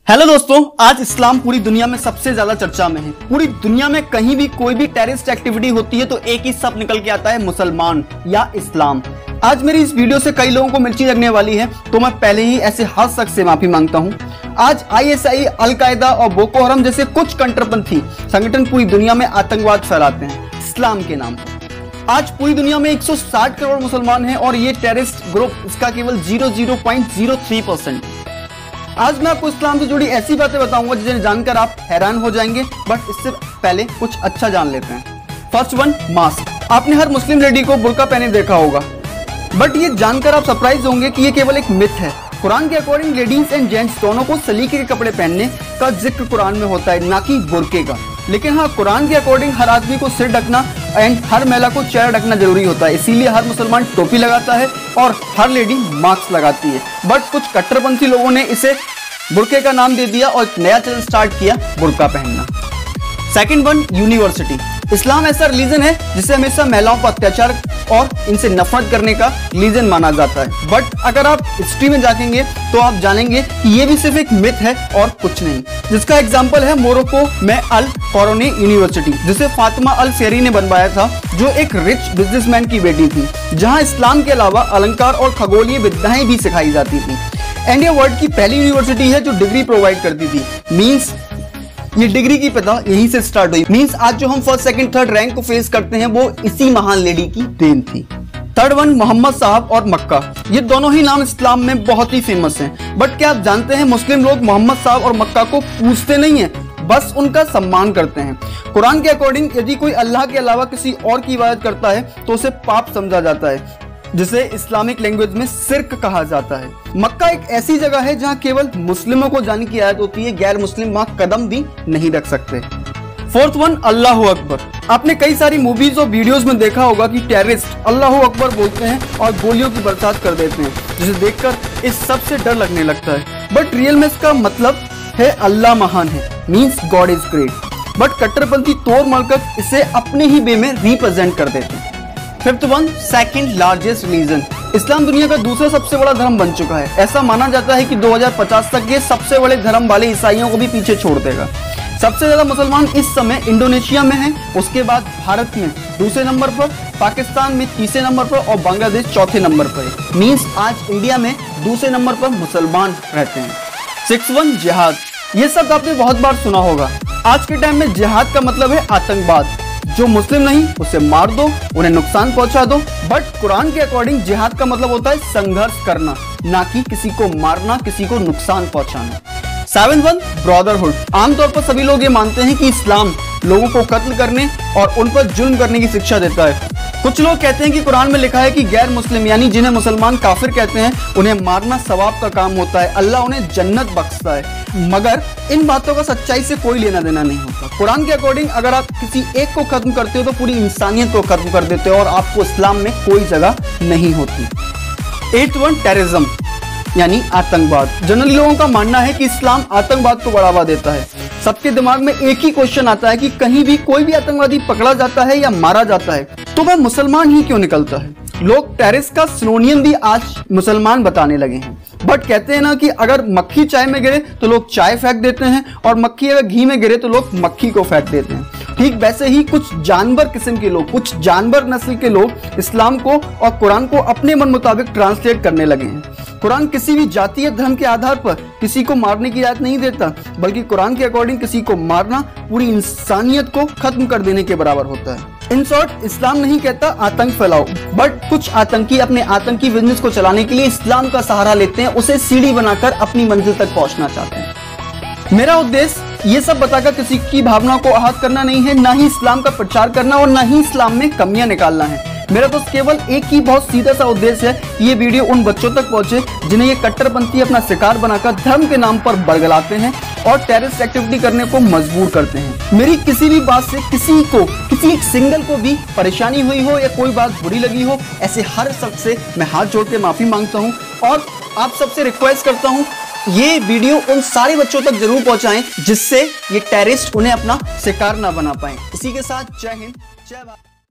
Hello दोस्तों, आज इस्लाम पूरी दुनिया में सबसे ज्यादा चर्चा में है। पूरी दुनिया में कहीं भी कोई भी टेररिस्ट एक्टिविटी होती है तो एक ही शब्द निकल के आता है, मुसलमान या इस्लाम। आज मेरी इस वीडियो से कई लोगों को मिर्ची लगने वाली है, तो मैं पहले ही ऐसे हर शख्स से माफी मांगता हूँ। आज ISI, अल-कायदा और बोको हराम जैसे कुछ कट्टरपंथी संगठन पूरी दुनिया में आतंकवाद फैलाते हैं इस्लाम के नाम पर। आज पूरी दुनिया में 160 करोड़ मुसलमान हैं और ये टेररिस्ट ग्रुप इसका केवल 0.03%। आज मैं आपको इस्लाम से जुड़ी ऐसी बातें बताऊंगा जिन्हें जानकर आप हैरान हो जाएंगे, बट इससे पहले कुछ अच्छा जान लेते हैं। First one, mask. आपने हर मुस्लिम लेडी को बुर्का पहने देखा होगा, बट ये जानकर आप सरप्राइज होंगे कि ये केवल एक मिथ है। कुरान के अकॉर्डिंग लेडीज एंड जेंट्स दोनों को सलीके के कपड़े पहनने का जिक्र कुरान में होता है, ना कि बुर्के का। लेकिन हाँ, कुरान के अकॉर्डिंग हर आदमी को सिर ढकना एंड हर महिला को चेहरा ढकना जरूरी होता है, इसीलिए हर मुसलमान टोपी लगाता है और हर लेडी मास्क लगाती है। बट कुछ कट्टरपंथी लोगों ने इसे बुर्के का नाम दे दिया और एक नया चलन स्टार्ट किया, बुर्का पहनना। Second one, university. इस्लाम ऐसा रिलीजन है जिसे हमेशा महिलाओं पर अत्याचार और इनसे नफरत करने का रिलीजन माना जाता है। बट अगर आप हिस्ट्री में जाएंगे तो आप जानेंगे कि ये भी सिर्फ एक मिथ है और कुछ नहीं, जिसका एग्जाम्पल है मोरक्को में अल कौरोनी यूनिवर्सिटी, जिसे फातिमा अल सेहरी ने बनवाया था, जो एक रिच बिजनेसमैन की बेटी थी, जहाँ इस्लाम के अलावा अलंकार और खगोलीय विद्याएं भी सिखाई जाती थी। एंड ये वर्ल्ड की पहली यूनिवर्सिटी है जो डिग्री प्रोवाइड करती थी। मींस ये डिग्री की पता यहीं से स्टार्ट हुई। मींस आज जो हम फर्स्ट सेकंड थर्ड रैंक को फेस करते हैं वो इसी महान लेडी की देन थी। थर्ड वन, मोहम्मद साहब और मक्का। ये दोनों ही नाम इस्लाम में बहुत ही फेमस हैं। बट क्या आप जानते हैं, मुस्लिम लोग मोहम्मद साहब और मक्का को पूछते नहीं है, बस उनका सम्मान करते हैं। कुरान के अकॉर्डिंग यदि कोई अल्लाह के अलावा किसी और की इबादत करता है तो उसे पाप समझा जाता है, जिसे इस्लामिक लैंग्वेज में शिर्क कहा जाता है। मक्का एक ऐसी जगह है जहां केवल मुस्लिमों को जाने की आयत होती है, गैर मुस्लिम वहां कदम भी नहीं रख सकते। Fourth one, Allahu Akbar. आपने कई सारी मूवीज और वीडियोस में देखा होगा कि टेररिस्ट अल्लाहू अकबर बोलते हैं और गोलियों की बरसात कर देते हैं, जिसे देखकर इस सब से डर लगने लगता है। बट रियल में इसका मतलब है अल्लाह महान है, means God is great. But कट्टरपंथी तोड़ मरकर इसे अपने ही वे में रिप्रेजेंट कर देते हैं। Fifth one, second largest religion. इस्लाम दुनिया का दूसरा सबसे बड़ा धर्म बन चुका है। ऐसा माना जाता है कि 2050 तक ये सबसे बड़े धर्म वाले ईसाइयों को भी पीछे छोड़ देगा। सबसे ज्यादा मुसलमान इस समय इंडोनेशिया में हैं, उसके बाद भारत में दूसरे नंबर पर, पाकिस्तान में तीसरे नंबर पर और बांग्लादेश चौथे नंबर पर है। मीन्स आज इंडिया में दूसरे नंबर पर मुसलमान रहते हैं। सिक्स वन, जिहाद। ये शब्द आपने बहुत बार सुना होगा। आज के टाइम में जिहाद का मतलब है आतंकवाद। जो मुस्लिम नहीं उसे मार दो, उन्हें नुकसान पहुंचा दो। बट कुरान के अकॉर्डिंग जिहाद का मतलब होता है संघर्ष करना, ना कि किसी को मारना, किसी को नुकसान पहुंचाना। Seven one, brotherhood. आमतौर पर सभी लोग ये मानते हैं कि इस्लाम लोगों को कत्ल करने और उन पर जुल्म करने की शिक्षा देता है। कुछ लोग कहते हैं कि कुरान में लिखा है कि गैर मुस्लिम यानी जिन्हें मुसलमान काफिर कहते हैं, उन्हें मारना सवाब का काम होता है, अल्लाह उन्हें जन्नत बख्शता है। मगर इन बातों का सच्चाई से कोई लेना देना नहीं होता। कुरान के अकॉर्डिंग अगर आप किसी एक को खत्म करते हो तो पूरी इंसानियत को खत्म कर देते हो और आपको इस्लाम में कोई जगह नहीं होती। एट्थ वन, टेररिज्म यानी आतंकवाद। जनरली लोगों का मानना है कि इस्लाम आतंकवाद को बढ़ावा देता है। सबके दिमाग में एक ही क्वेश्चन आता है कि कहीं भी कोई भी आतंकवादी पकड़ा जाता है या मारा जाता है तो वह मुसलमान ही क्यों निकलता है। लोग टेररिस्ट का सिनोनियम भी आज मुसलमान बताने लगे हैं। बट कहते हैं ना कि अगर मक्खी चाय में गिरे तो लोग चाय फेंक देते हैं और मक्खी अगर घी में गिरे तो लोग मक्खी को फेंक देते हैं। ठीक वैसे ही कुछ जानवर किस्म के लोग, कुछ जानवर नस्ल के लोग इस्लाम को और कुरान को अपने मन मुताबिक ट्रांसलेट करने लगे हैं। कुरान किसी भी जाति या धर्म के आधार पर किसी को मारने की इजाजत नहीं देता, बल्कि कुरान के अकॉर्डिंग किसी को मारना पूरी इंसानियत को खत्म कर देने के बराबर होता है। इन शॉर्ट, इस्लाम नहीं कहता आतंक फैलाओ, बट कुछ आतंकी अपने आतंकी बिजनेस को चलाने के लिए इस्लाम का सहारा लेते हैं, उसे सीढ़ी बनाकर अपनी मंजिल तक पहुंचना चाहते हैं। मेरा उद्देश्य ये सब बताकर किसी की भावना को आहत करना नहीं है, ना ही इस्लाम का प्रचार करना और ना ही इस्लाम में कमियां निकालना है। मेरा तो केवल एक ही बहुत सीधा सा उद्देश्य है, ये वीडियो उन बच्चों तक पहुंचे जिन्हें ये कट्टरपंथी अपना शिकार बनाकर धर्म के नाम पर बरगलाते हैं और टेररिस्ट एक्टिविटी करने को मजबूर करते हैं। मेरी किसी भी बात से किसी एक सिंगल को भी परेशानी हुई हो या कोई बात बुरी लगी हो, ऐसे हर शख्स से मैं हाथ जोड़ के माफी मांगता हूँ और आप सबसे रिक्वेस्ट करता हूँ ये वीडियो उन सारे बच्चों तक जरूर पहुंचाएं जिससे ये टेररिस्ट उन्हें अपना शिकार ना बना पाए। इसी के साथ जय हिंद, जय भारत।